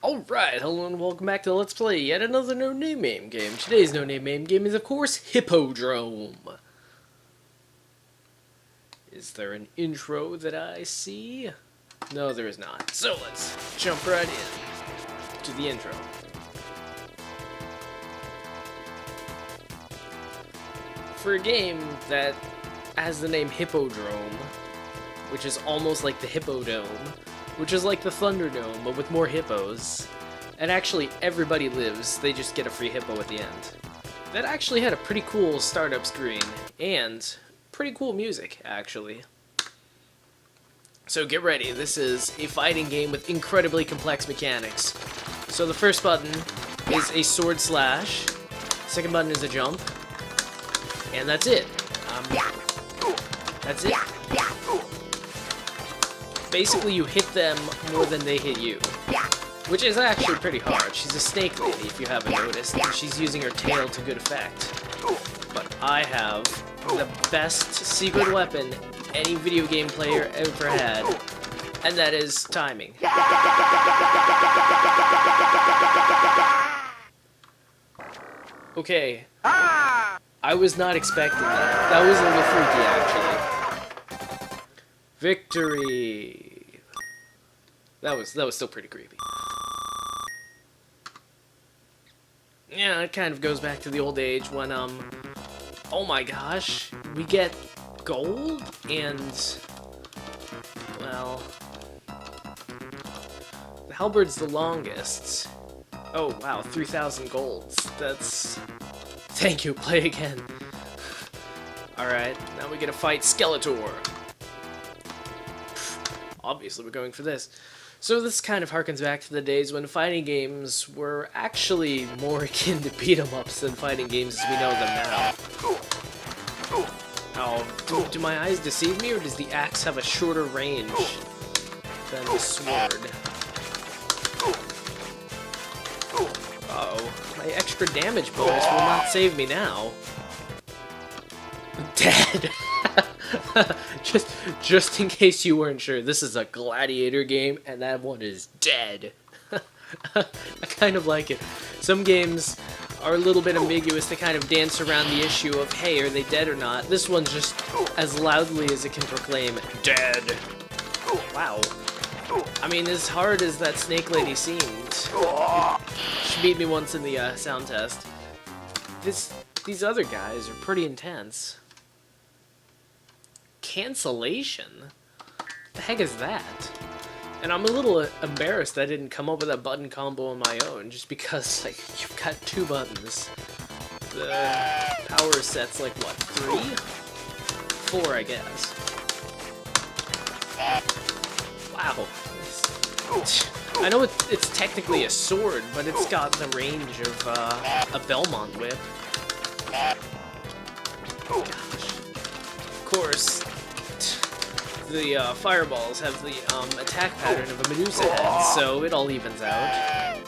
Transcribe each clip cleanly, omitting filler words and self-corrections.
Alright, hello and welcome back to Let's Play yet another No Name MAME game. Today's No Name MAME game is, of course, Hippodrome. Is there an intro that I see? No, there is not. So let's jump right in to the intro. For a game that has the name Hippodrome, which is almost like the Hippodome, which is like the Thunderdome, but with more hippos. And actually, everybody lives, they just get a free hippo at the end. That actually had a pretty cool startup screen, and pretty cool music, actually. So get ready, this is a fighting game with incredibly complex mechanics. So the first button is a sword slash, second button is a jump, and that's it. That's it. Basically, you hit them more than they hit you, which is actually pretty hard. She's a snake lady, if you haven't noticed, and she's using her tail to good effect. But I have the best secret weapon any video game player ever had, and that is timing. Okay, I was not expecting that. That was a little freaky, actually. Victory! That was still pretty creepy. Yeah, it kind of goes back to the old age when, oh my gosh, we get gold and, well, the halberd's the longest. Oh wow, 3,000 golds. That's... Thank you, play again. Alright, now we get to fight Skeletor. Obviously, we're going for this. So this kind of harkens back to the days when fighting games were actually more akin to beat-em-ups than fighting games as we know them now. Oh, do my eyes deceive me, or does the axe have a shorter range than the sword? Uh-oh, my extra damage bonus will not save me now. I'm dead! just in case you weren't sure, this is a gladiator game, and that one is dead. I kind of like it. Some games are a little bit ambiguous. They kind of dance around the issue of, hey, are they dead or not? This one's just as loudly as it can proclaim, dead. Wow. I mean, as hard as that snake lady seemed, she beat me once in the sound test. These other guys are pretty intense. Cancellation? What the heck is that? And I'm a little embarrassed I didn't come up with that button combo on my own, just because, like, you've got two buttons. The power set's like, what, 3? 4, I guess. Wow. I know it's technically a sword, but it's got the range of a Belmont whip. Gosh. Of course, the fireballs have the attack pattern of a Medusa head, so it all evens out.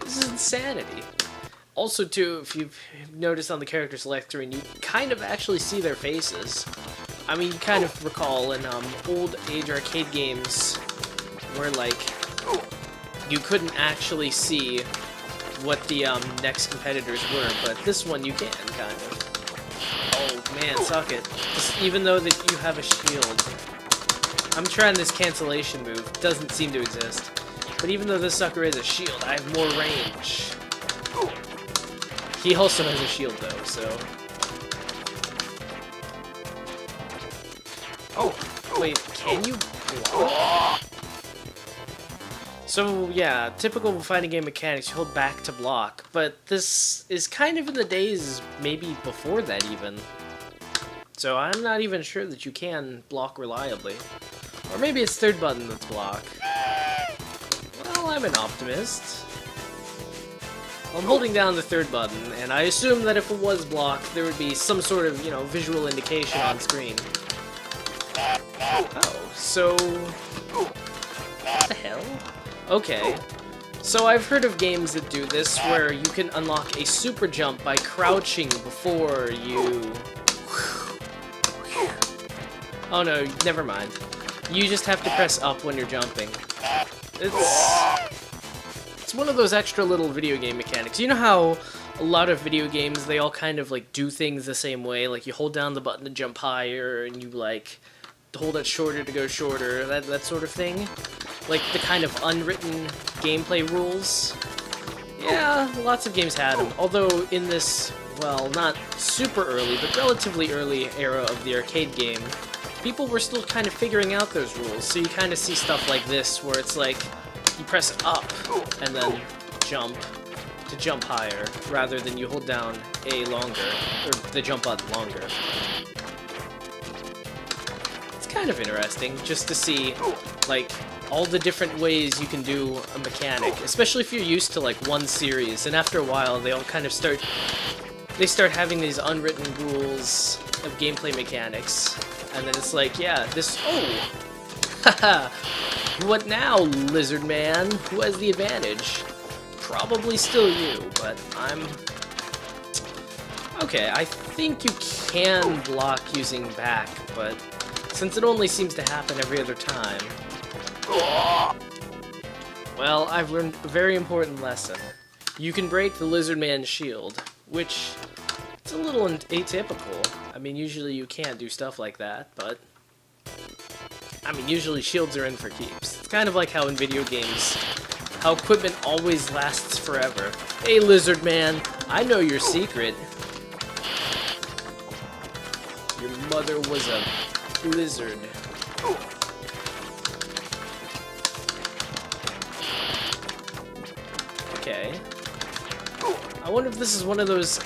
This is insanity. Also, too, if you've noticed on the character select screen, you kind of actually see their faces. I mean, you kind of recall in old age arcade games where, like, you couldn't actually see what the next competitors were, but this one you can, kind of. Oh man, suck it. Just, even though that you have a shield. I'm trying this cancellation move. It doesn't seem to exist. But even though this sucker is a shield, I have more range. He also has a shield though, so... Oh, wait, can you block? So yeah, typical fighting game mechanics, you hold back to block, but this is kind of in the days maybe before that even. So I'm not even sure that you can block reliably. Or maybe it's third button that's block. Well, I'm an optimist. I'm holding down the third button, and I assume that if it was blocked, there would be some sort of, you know, visual indication on screen. Oh, so... What the hell? Okay, so I've heard of games that do this, where you can unlock a super jump by crouching before you... Oh no, never mind. You just have to press up when you're jumping. It's It's one of those extra little video game mechanics. You know how a lot of video games, they all kind of like do things the same way? Like you hold down the button to jump higher, and you like hold it shorter to go shorter, that sort of thing? Like the kind of unwritten gameplay rules? Yeah, lots of games had them. Although in this, well, not super early, but relatively early era of the arcade game, people were still kind of figuring out those rules. So you kind of see stuff like this, where it's like, you press up, and then jump to jump higher, rather than you hold down A longer, or the jump button longer. It's kind of interesting, just to see, like, all the different ways you can do a mechanic, especially if you're used to, like, one series, and after a while, they all kind of start having these unwritten rules of gameplay mechanics, and then it's like, yeah, this, oh! Haha! What now, lizard man? Who has the advantage? Probably still you, but I'm... Okay, I think you can block using back, but since it only seems to happen every other time... Well, I've learned a very important lesson. You can break the lizard man's shield, which... it's a little atypical. I mean, usually you can't do stuff like that, but... I mean, usually shields are in for keeps. It's kind of like how in video games, how equipment always lasts forever. Hey, lizard man, I know your secret. Your mother was a lizard. Okay. I wonder if this is one of those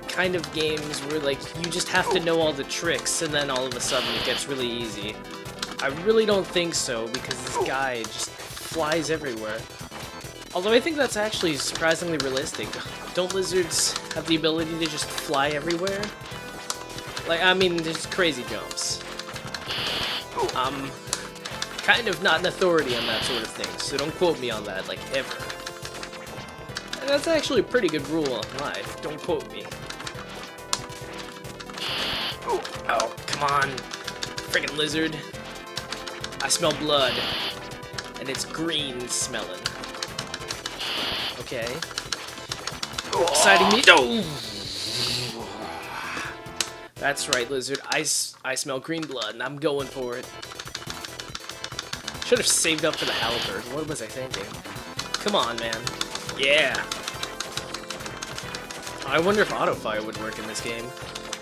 kind of games where, like, you just have to know all the tricks, and then all of a sudden it gets really easy. I really don't think so, because this guy just flies everywhere. Although I think that's actually surprisingly realistic. Don't lizards have the ability to just fly everywhere? Like, I mean, there's crazy jumps. I'm kind of not an authority on that sort of thing, so don't quote me on that, like, ever. And that's actually a pretty good rule in life. Don't quote me. Oh, come on. Friggin' lizard. I smell blood. And it's green smelling. Okay. Exciting me. Oh! That's right, lizard. I smell green blood, and I'm going for it. Should have saved up for the halberd. What was I thinking? Come on, man. Yeah. I wonder if auto-fire would work in this game.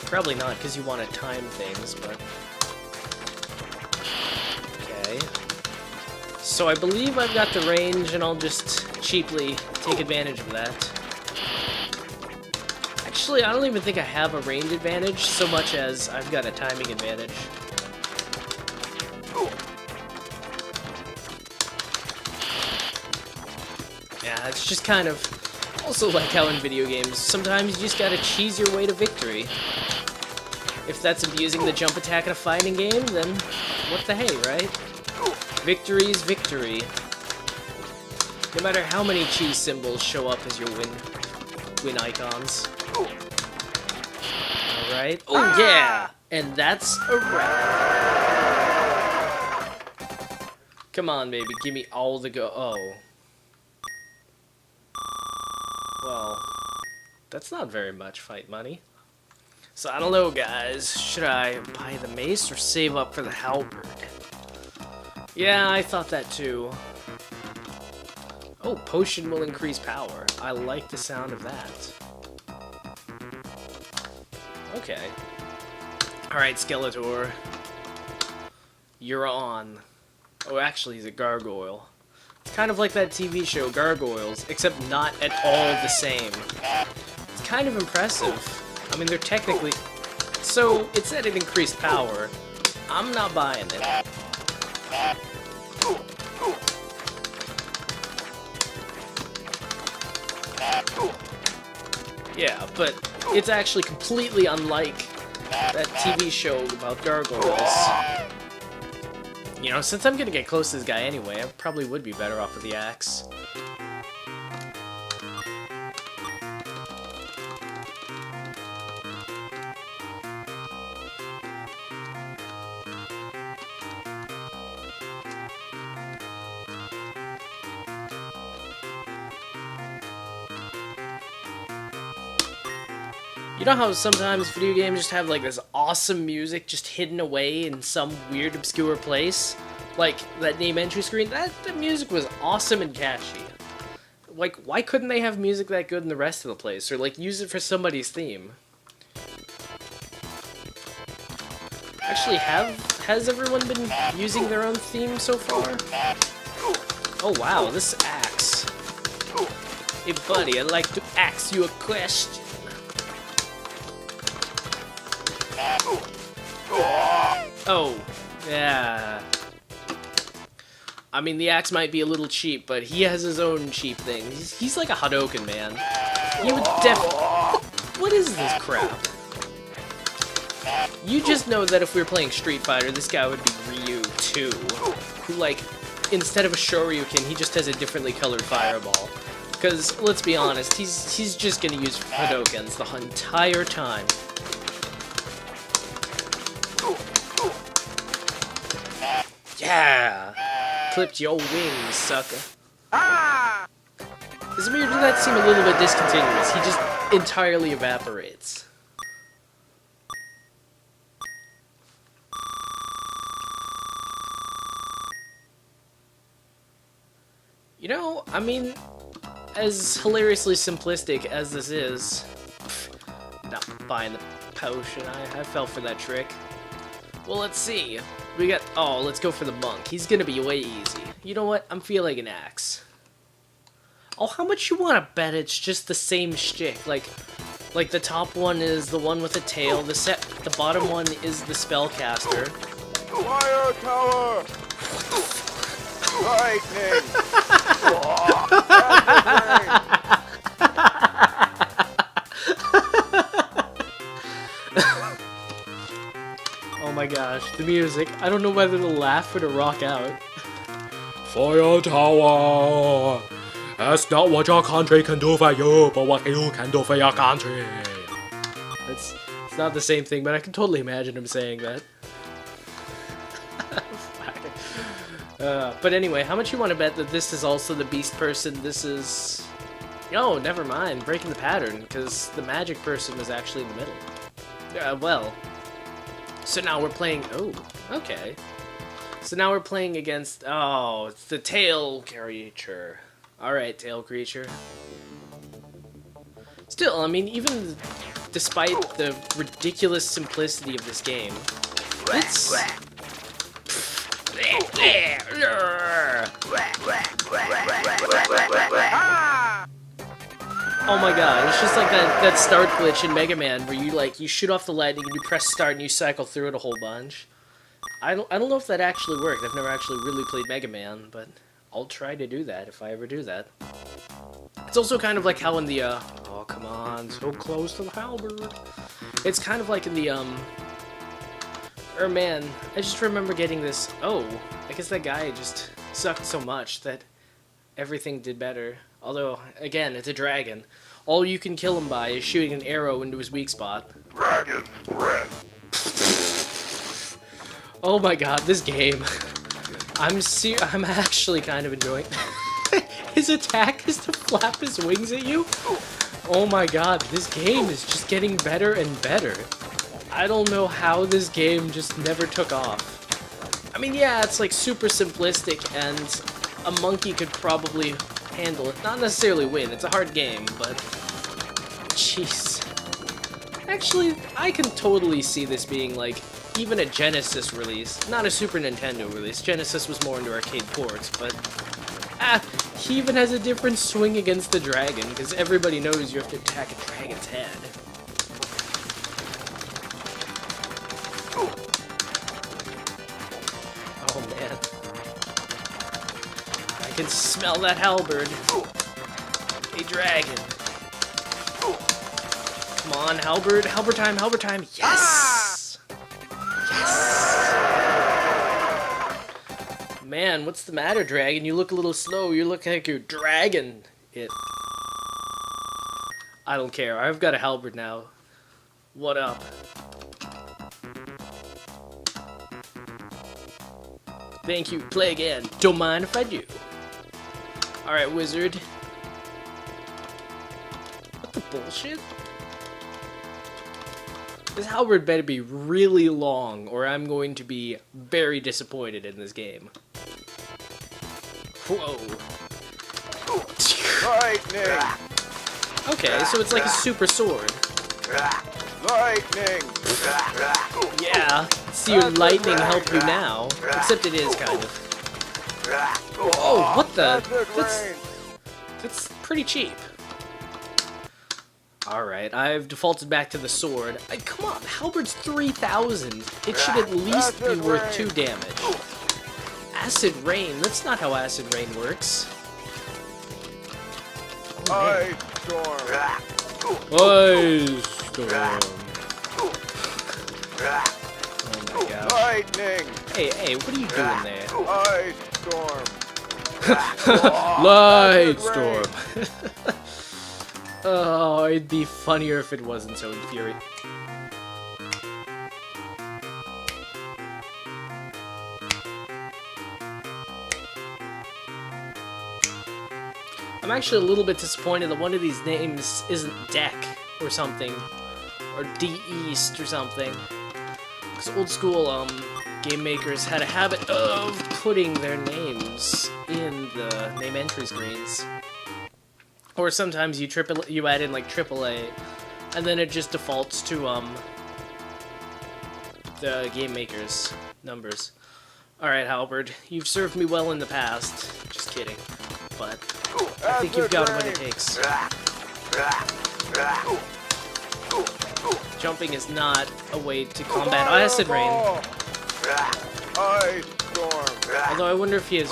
Probably not, because you want to time things, but... Okay. So I believe I've got the range, and I'll just cheaply take advantage of that. Actually, I don't even think I have a range advantage, so much as I've got a timing advantage. Yeah, it's just kind of... also like how in video games, sometimes you just gotta cheese your way to victory. If that's abusing the jump attack in a fighting game, then what the hey, right? Victory's victory. No matter how many cheese symbols show up as your win icons. Alright. Oh yeah! And that's a wrap. Come on, baby, give me all the go- oh. Well, that's not very much fight money. So I don't know, guys. Should I buy the mace or save up for the halberd? Yeah, I thought that too. Oh, potion will increase power. I like the sound of that. Okay. Alright, Skeletor. You're on. Oh, actually, he's a gargoyle. It's kind of like that TV show, Gargoyles, except not at all the same. It's kind of impressive. I mean, they're technically... So, it said it increased power. I'm not buying it. Yeah, but it's actually completely unlike that TV show about gargoyles. You know, since I'm gonna get close to this guy anyway, I probably would be better off with the axe. You know how sometimes video games just have like this awesome music just hidden away in some weird obscure place? Like that name entry screen, that music was awesome and catchy. Like, why couldn't they have music that good in the rest of the place? Or like use it for somebody's theme? Actually, has everyone been using their own theme so far? Oh wow, this axe. Hey buddy, I'd like to ask you a question. Oh, yeah. I mean, the axe might be a little cheap, but he has his own cheap thing. He's like a Hadouken, man. He would What is this crap? You just know that if we were playing Street Fighter, this guy would be Ryu, too. Who, like, instead of a Shoryuken, he just has a differently colored fireball. Because, let's be honest, he's just gonna use Hadoukens the entire time. Yeah! Clipped your wings, sucker. Does it that seem a little bit discontinuous? He just entirely evaporates. You know, I mean, as hilariously simplistic as this is, not buying the potion, I fell for that trick. Well, let's see. We got, oh, let's go for the monk. He's gonna be way easy. You know what? I'm feeling an axe. Oh, how much you wanna bet it's just the same shtick? Like the top one is the one with the tail, the bottom one is the spellcaster. Fire tower! Lightning! Oh my gosh, the music. I don't know whether to laugh or to rock out. Fire tower! That's not what your country can do for you, but what you can do for your country. It's not the same thing, but I can totally imagine him saying that. But anyway, how much you want to bet that this is also the beast person? This is... Oh, never mind. Breaking the pattern, because the magic person was actually in the middle. Well... So now we're playing... Oh, okay. So now we're playing against... Oh, it's the tail creature. Alright, tail creature. Still, I mean, even despite the ridiculous simplicity of this game, it's... Oh my god, it's just like that start glitch in Mega Man where you shoot off the lightning and you press start and you cycle through it a whole bunch. I don't know if that actually worked. I've never actually really played Mega Man, but I'll try to do that if I ever do that. It's also kind of like how in the oh come on, so close to the halberd. It's kind of like in the man, I just remember getting this, oh, I guess that guy just sucked so much that everything did better. Although, again, it's a dragon. All you can kill him by is shooting an arrow into his weak spot. Dragon breath. Oh my god, this game. I'm actually kind of enjoying his attack is to flap his wings at you? Oh my god, this game is just getting better and better. I don't know how this game just never took off. I mean, yeah, it's like super simplistic, and a monkey could probably handle it. Not necessarily win, it's a hard game, but... Jeez. Actually, I can totally see this being, like, even a Genesis release. Not a Super Nintendo release. Genesis was more into arcade ports, but... he even has a different swing against the dragon, because everybody knows you have to attack a dragon's head. Oh man. I can smell that halberd. A dragon. Come on, halberd. Halberd time, halberd time. Yes! Yes! Man, what's the matter, dragon? You look a little slow. You look like you're dragging it. I don't care. I've got a halberd now. What up? Thank you. Play again. Don't mind if I do. Alright, wizard. What the bullshit? This halberd better be really long, or I'm going to be very disappointed in this game. Whoa. Lightning! Okay, so it's like a super sword. Lightning! Yeah, see your lightning help you now. Except it is kind of. Oh, what the? That's pretty cheap. Alright, I've defaulted back to the sword. Come on, halberd's 3,000. It should at least be worth 2 damage. Acid rain? That's not how acid rain works. Ice storm! Ice storm. Oh my gosh. Lightning! Hey, what are you doing there? Ice storm! Light storm. Oh, it'd be funnier if it wasn't so infuriating. I'm actually a little bit disappointed that one of these names isn't Deck or something, or D-East or something. Because old school game makers had a habit of putting their names in the name entry screens. Or sometimes you add in like AAA, and then it just defaults to the game maker's numbers. Alright, Halberd, you've served me well in the past. Just kidding. But I think you've got what it takes. Jumping is not a way to combat acid rain. Ice storm! Although I wonder if he has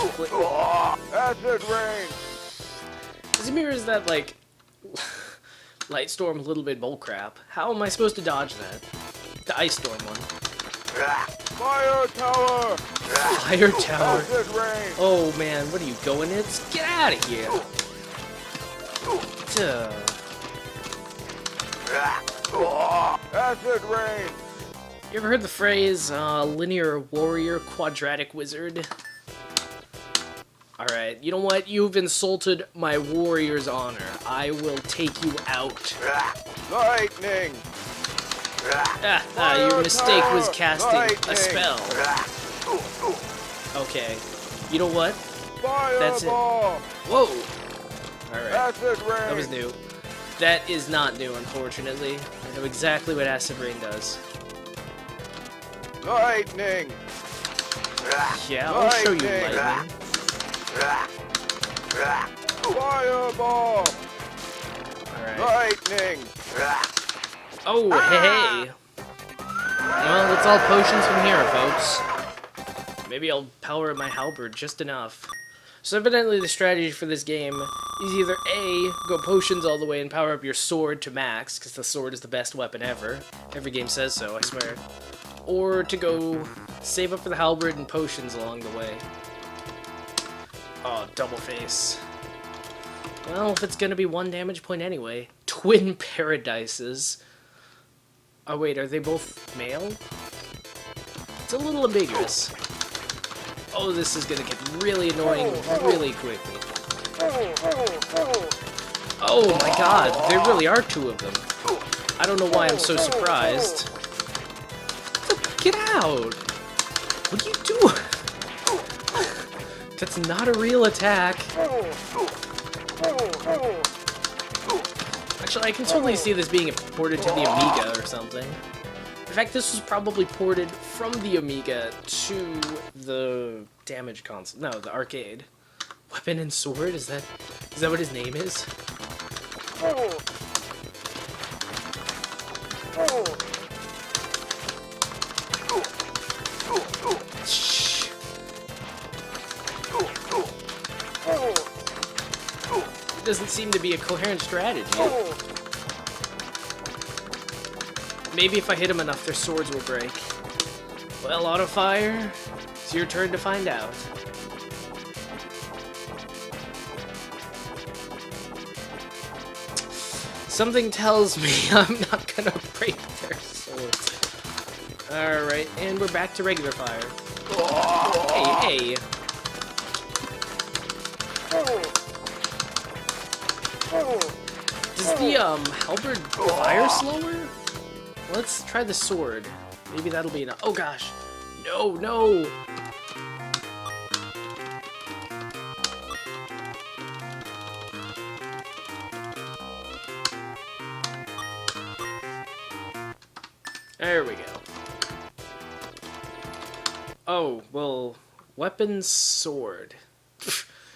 Acid rain! Zamir, is that like light storm a little bit bullcrap? How am I supposed to dodge that? The ice storm one. Fire tower! Fire tower. Acid rain! Oh man, what are you going it? Get out of here! Duh. Acid rain! You ever heard the phrase linear warrior, quadratic wizard? Alright, you know what? You've insulted my warrior's honor. I will take you out. Lightning! Your mistake was casting a spell. Okay. You know what? That's it. Whoa! Alright. Acid rain! That was new. That is not new, unfortunately. I know exactly what acid rain does. Lightning! Yeah, I'll show you lightning. Fireball! Alright. Lightning! Oh, hey! Well, it's all potions from here, folks. Maybe I'll power up my halberd just enough. So evidently the strategy for this game is either A, go potions all the way and power up your sword to max, because the sword is the best weapon ever. Every game says so, I swear. Or to go save up for the halberd and potions along the way. Oh, double face. Well, if it's gonna be 1 damage point anyway. Twin Paradises. Oh wait, are they both male? It's a little ambiguous. Oh, this is gonna get really annoying really quickly. Oh my god, there really are 2 of them. I don't know why I'm so surprised. Get out! What are you doing? That's not a real attack. Actually, I can totally see this being ported to the Amiga or something. In fact, this was probably ported from the Amiga to the damage console. No, the arcade. Weapon and sword? Is that what his name is? Shh. It doesn't seem to be a coherent strategy. Maybe if I hit them enough, their swords will break. Well, auto fire, it's your turn to find out. Something tells me I'm not gonna break their swords. Alright, and we're back to regular fire. Hey, hey. Does the halberd fire slower? Let's try the sword. Maybe that'll be enough. Oh gosh. No, no! There we go. Oh, well, weapon, sword.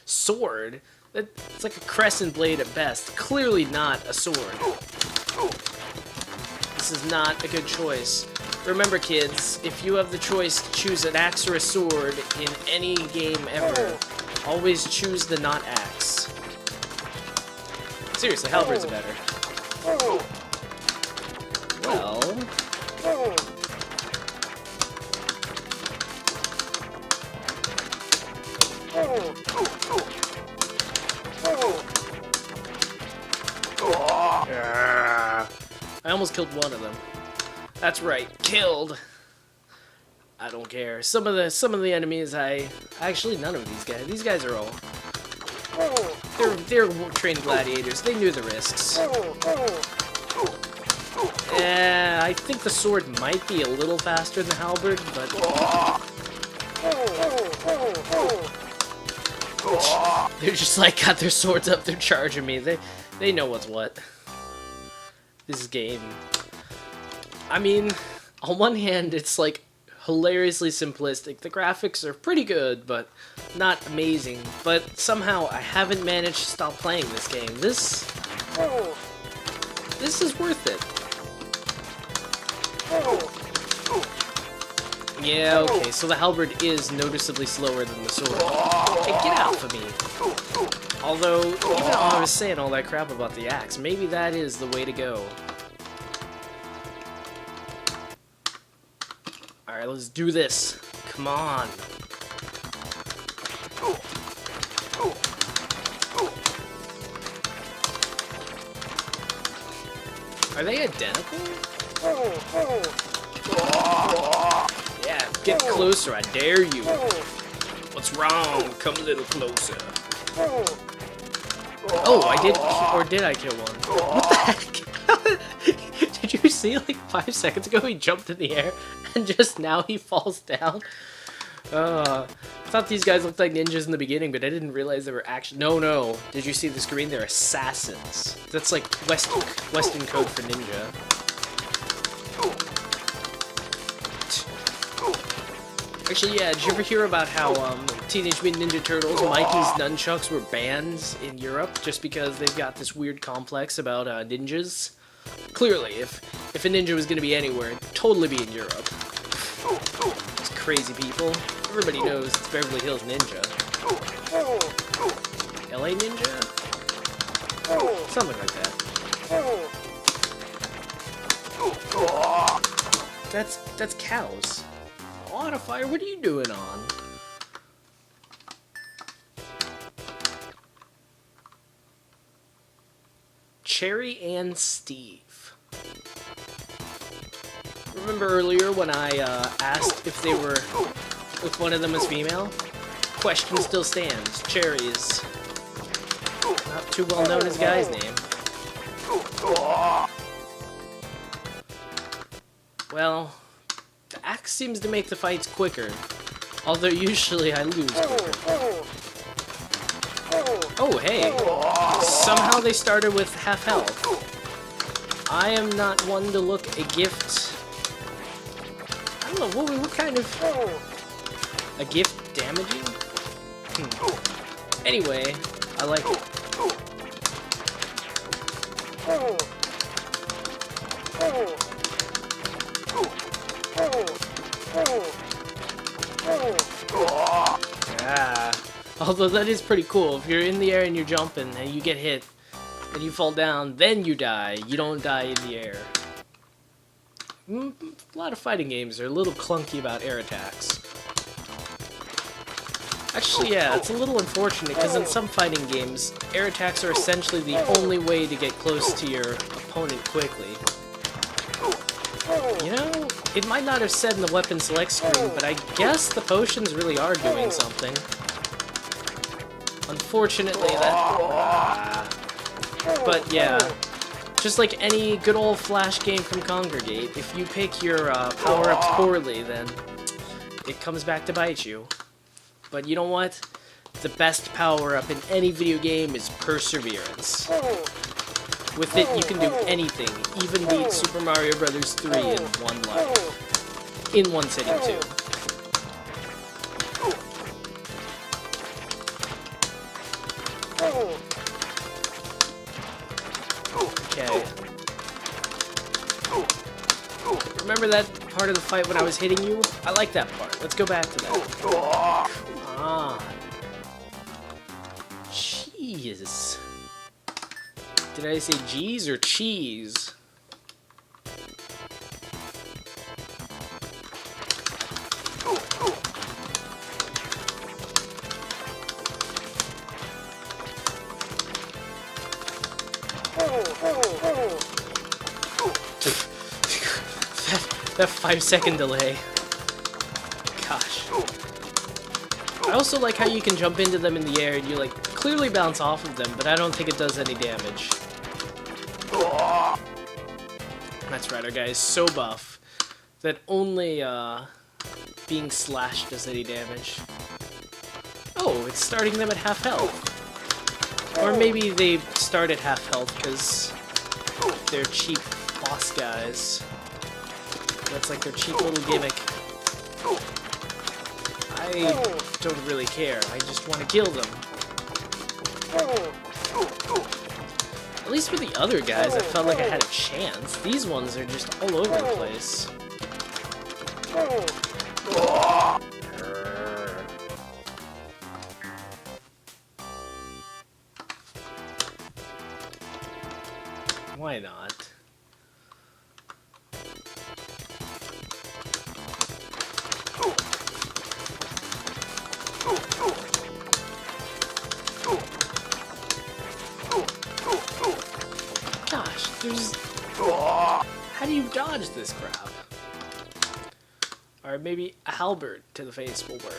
Sword? It's like a crescent blade at best. Clearly not a sword. This is not a good choice. Remember, kids, if you have the choice to choose an axe or a sword in any game ever, always choose the not axe. Seriously, halberds are better. Well... I almost killed one of them. That's right, killed. I don't care. Some of the enemies actually none of these guys. These guys are all they're trained gladiators. They knew the risks. I think the sword might be a little faster than the halberd, but they're just like got their swords up. They're charging me. They know what's what. This game. I mean, on one hand, it's like hilariously simplistic. The graphics are pretty good, but not amazing. But somehow I haven't managed to stop playing this game. This is worth it. Yeah, okay, so the halberd is noticeably slower than the sword. Hey, get out of me! Although, even though I was saying all that crap about the axe, maybe that is the way to go. Alright, let's do this. Come on. Are they identical? Yeah, get closer, I dare you. What's wrong? Come a little closer. Oh, I did, or did I kill one? What the heck? Did you see, like, 5 seconds ago he jumped in the air, and just now he falls down? I thought these guys looked like ninjas in the beginning, but I didn't realize they were actually... No. Did you see the screen? They're assassins. That's like Western code for ninja. Actually, yeah, did you ever hear about how Teenage Mutant Ninja Turtles Mikey's nunchucks were banned in Europe just because they've got this weird complex about ninjas? Clearly, if a ninja was going to be anywhere, it'd totally be in Europe. These crazy people. Everybody knows it's Beverly Hills Ninja. LA Ninja? Something like that. That's cows. On a fire, what are you doing on? Cherry and Steve. Remember earlier when I asked if one of them was female? Question still stands. Cherry is not too well known as a guy's name. Well, the axe seems to make the fights quicker, although usually I lose quicker. Oh, hey! Somehow they started with half health. I am not one to look a gift... I don't know, what kind of... A gift damaging? Anyway, I like it. Ah. Although that is pretty cool. If you're in the air and you're jumping and you get hit and you fall down, then you die. You don't die in the air. A lot of fighting games are a little clunky about air attacks. Actually, yeah, it's a little unfortunate because in some fighting games, air attacks are essentially the only way to get close to your opponent quickly. You know, it might not have said in the weapon select screen, but I guess the potions really are doing something. Unfortunately, that... but yeah, Just like any good old Flash game from Congregate, if you pick your power-ups poorly, then it comes back to bite you. But you know what? The best power-up in any video game is Perseverance. With it, you can do anything, even beat Super Mario Bros. 3 in one life. In one sitting, too. Okay. Remember that part of the fight when I was hitting you? I like that part. Let's go back to that. Come on. Jeez. Did I say G's or cheese? that 5-second delay. Gosh. I also like how you can jump into them in the air and you like clearly bounce off of them, but I don't think it does any damage. That's right, our guy is so buff that only being slashed does any damage. Oh, it's starting them at half health. Or maybe they start at half health because they're cheap boss guys. That's like their cheap little gimmick. I don't really care. I just want to kill them. At least with the other guys, I felt like I had a chance. These ones are just all over the place. Why not? Gosh, there's... How do you dodge this crap? Or maybe a halberd to the face will work.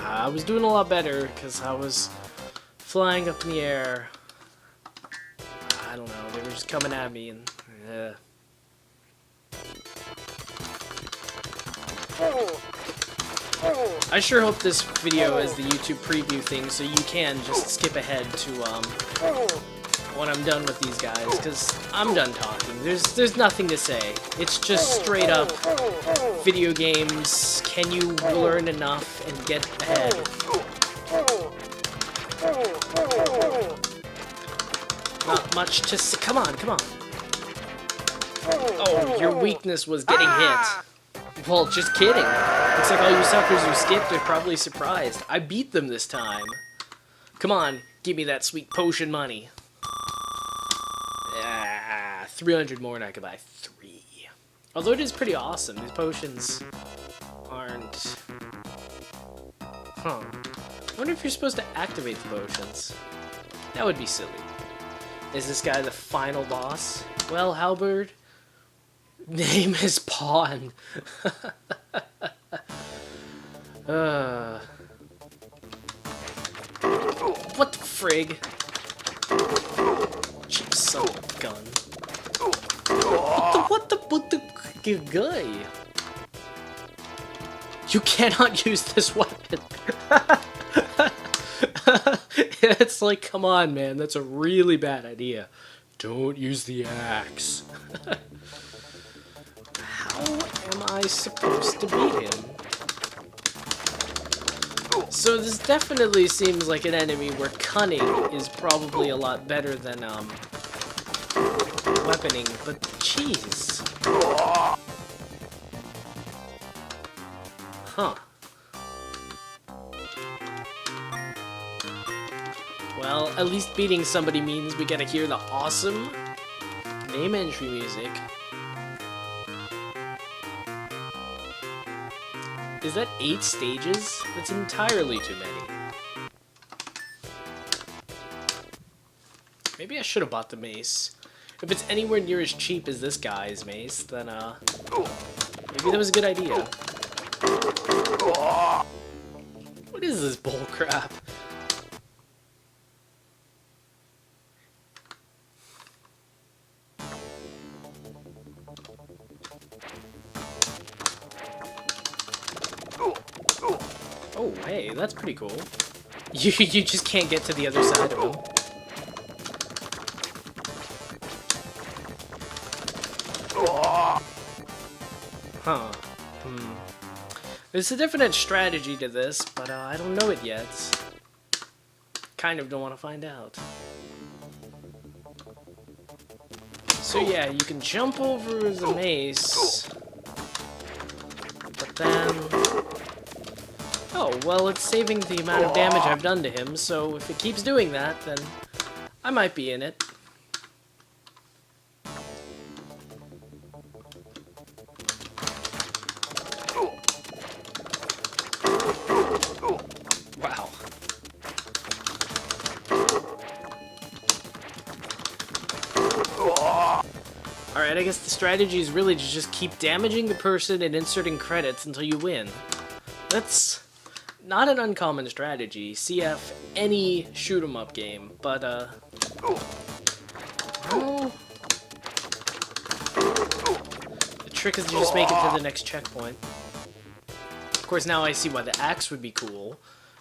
I was doing a lot better because I was flying up in the air. I don't know, they were just coming at me and... I sure hope this video is the YouTube preview thing, so you can just skip ahead to when I'm done with these guys, because I'm done talking. There's nothing to say. It's just straight up video games. Can you learn enough and get ahead? Not much to say. Come on, come on. Oh, your weakness was getting hit. Well, just kidding. Looks like all you suckers who skipped are probably surprised. I beat them this time. Come on, give me that sweet potion money. 300 more and I could buy 3. Although it is pretty awesome. These potions aren't... Huh. I wonder if you're supposed to activate the potions. That would be silly. Is this guy the final boss? Well, Halberd, name is Pawn. What the frig? Cheap son of a gun. What the guy? You cannot use this weapon. It's like, come on, man, that's a really bad idea. Don't use the axe. How am I supposed to beat him? So this definitely seems like an enemy where cunning is probably a lot better than weaponing, but jeez. Huh. Well, at least beating somebody means we get to hear the awesome name entry music. Is that 8 stages? That's entirely too many. Maybe I should have bought the mace. If it's anywhere near as cheap as this guy's mace, then, maybe that was a good idea. What is this bull crap? Oh, hey, that's pretty cool. You just can't get to the other side of him. Huh. There's a definite strategy to this, but I don't know it yet. Kind of don't want to find out. So yeah, you can jump over the mace, but then... Oh, well, it's saving the amount of damage I've done to him, so if it keeps doing that, then I might be in it. Wow. Alright, I guess the strategy is really to just keep damaging the person and inserting credits until you win. That's not an uncommon strategy. CF any shoot-'em-up game, but, well, the trick is to just make it to the next checkpoint. Of course, now I see why the axe would be cool,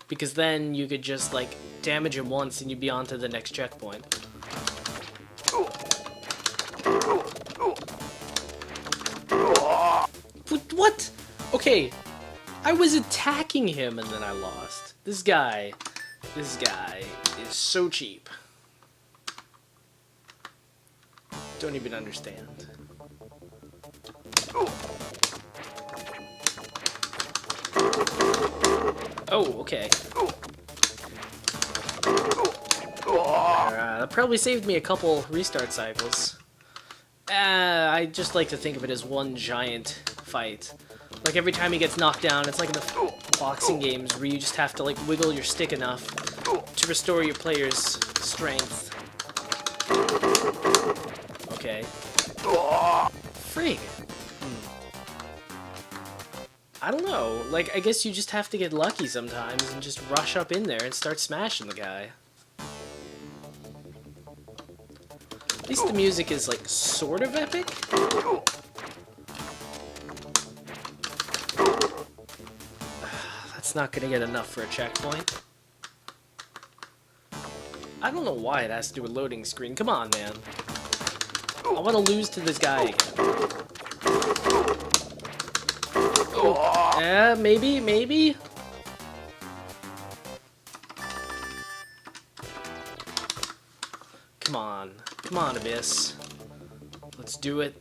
because then you could just, like, damage him once and you'd be on to the next checkpoint. What? Okay. I was attacking him and then I lost. This guy is so cheap. Don't even understand. Oh, okay. That probably saved me a couple restart cycles. I just like to think of it as one giant fight. Like, every time he gets knocked down, it's like in the boxing games where you just have to, like, wiggle your stick enough to restore your player's strength. Okay. Frig. I don't know. Like, I guess you just have to get lucky sometimes and just rush up in there and start smashing the guy. At least the music is, like, sort of epic. That's not gonna get enough for a checkpoint. I don't know why it has to do a loading screen. Come on, man. I want to lose to this guy again. Oh, yeah, maybe. Come on, Abyss. Let's do it.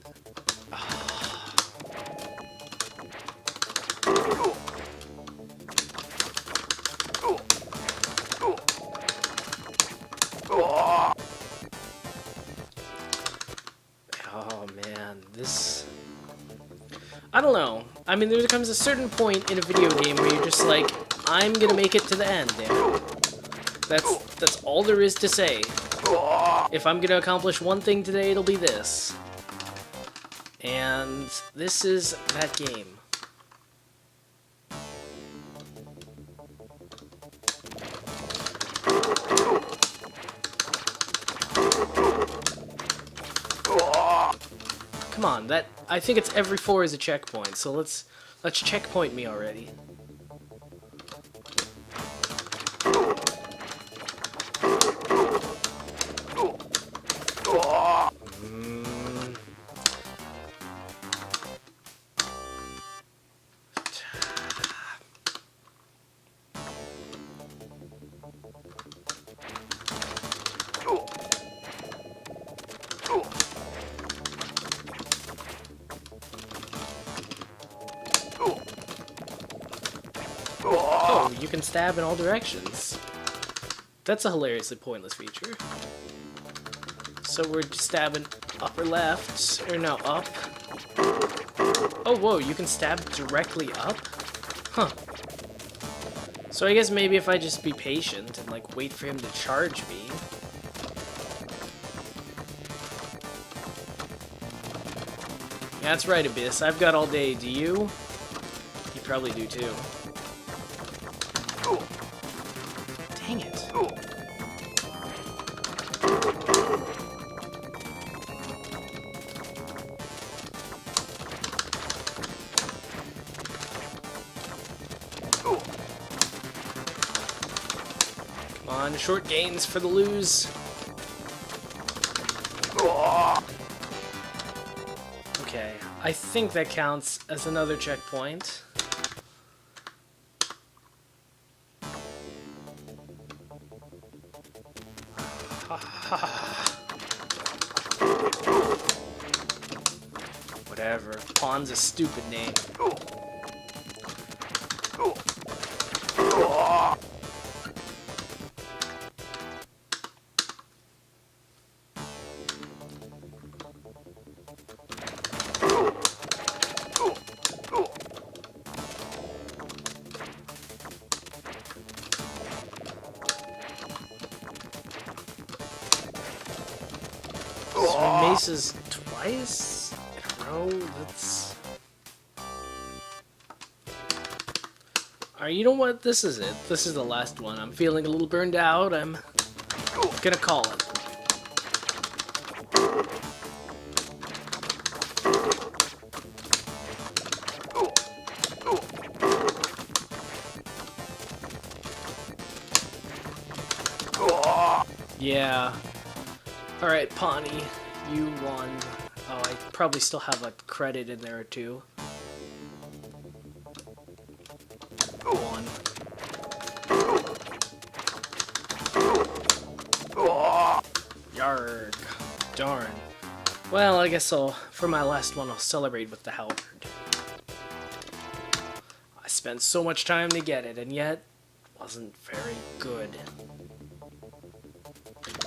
Oh man, this... I don't know. I mean, there comes a certain point in a video game where you're just like, I'm gonna make it to the end, damn it. That's all there is to say. If I'm gonna accomplish one thing today, it'll be this. And this is that game. Come on, that I think it's every 4 is a checkpoint, so let's checkpoint me already. Oh, you can stab in all directions. That's a hilariously pointless feature. So we're stabbing up or left, or no, up. Oh, whoa, you can stab directly up? Huh. So I guess maybe if I just be patient and, like, wait for him to charge me. That's right, Abyss. I've got all day. Do you? You probably do too. Dang it. Come on, short gains for the lose. Okay, I think that counts as another checkpoint. Whatever. Pawn's a stupid name. So Mace's twice in a row? That's... Alright, you know what? This is it. This is the last one. I'm feeling a little burned out. I'm gonna call it. Yeah. Alright, Pawnee, you won. Oh, I probably still have a credit in there or two. One. Yarg. Darn. Well, I guess for my last one, I'll celebrate with the halberd. I spent so much time to get it, and yet, wasn't very good.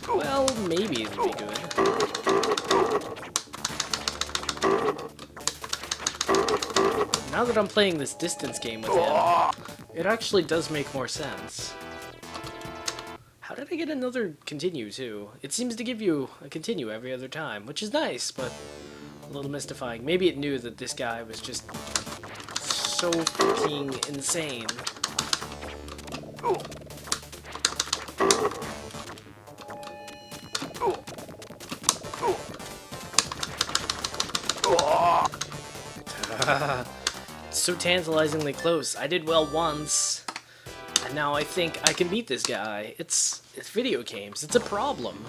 Well, maybe it'll be good. Now that I'm playing this distance game with him, it actually does make more sense. How did I get another continue, too? It seems to give you a continue every other time, which is nice, but a little mystifying. Maybe it knew that this guy was just so freaking insane. So tantalizingly close. I did well once, and now I think I can beat this guy. It's video games. It's a problem.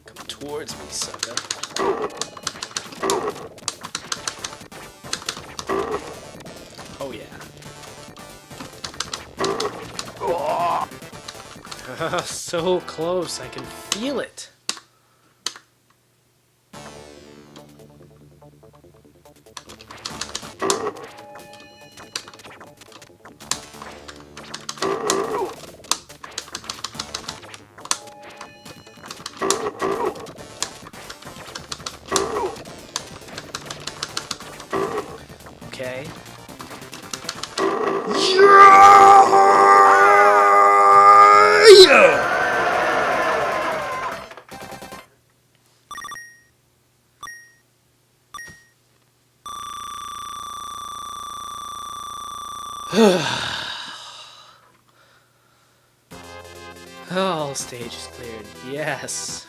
Come towards me, sucker. Oh yeah. So close, I can feel it. Okay. All stages cleared. Yes.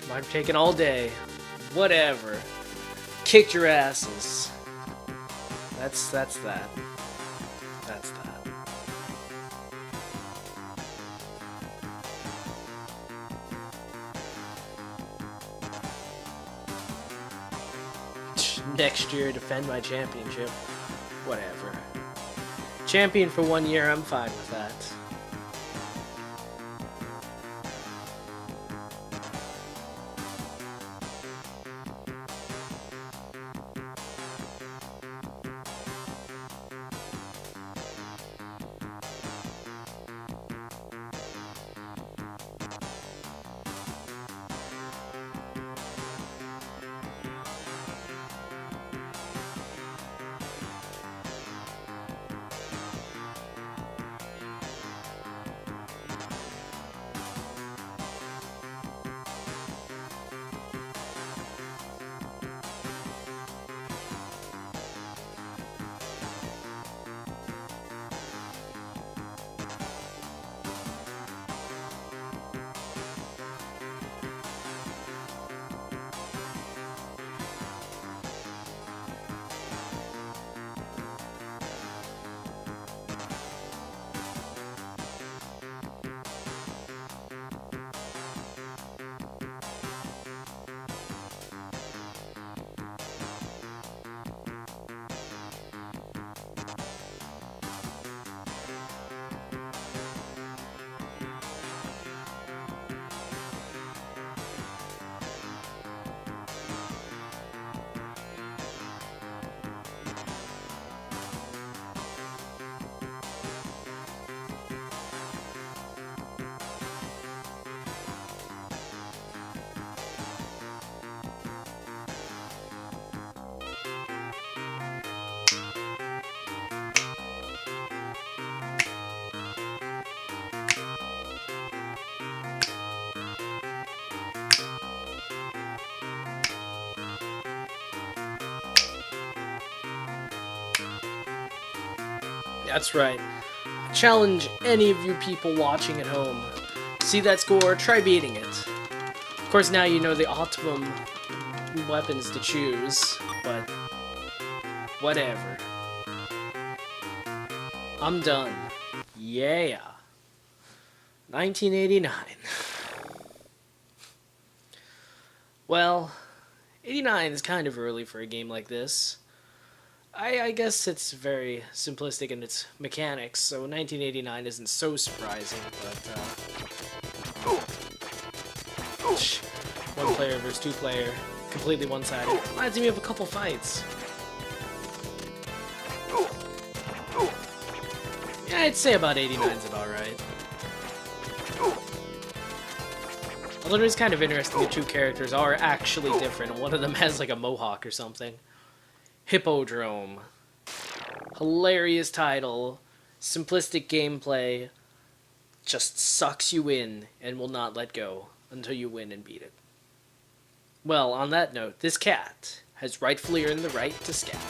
Might have taken all day. Whatever. Kicked your asses. That's that. That's that. Next year, defend my championship. Whatever. Champion for 1 year, I'm fine with that. That's right. Challenge any of you people watching at home. See that score? Try beating it. Of course, now you know the optimum weapons to choose, but whatever. I'm done. Yeah. 1989. Well, 89 is kind of early for a game like this. I guess it's very simplistic in its mechanics, so 1989 isn't so surprising, but, one player versus two player, completely one-sided. Reminds me of a couple fights. Yeah, I'd say about 89's about right. Although it's kind of interesting, the two characters are actually different, and one of them has like a mohawk or something. Hippodrome. Hilarious title, simplistic gameplay, just sucks you in and will not let go until you win and beat it. Well, on that note, this cat has rightfully earned the right to scat.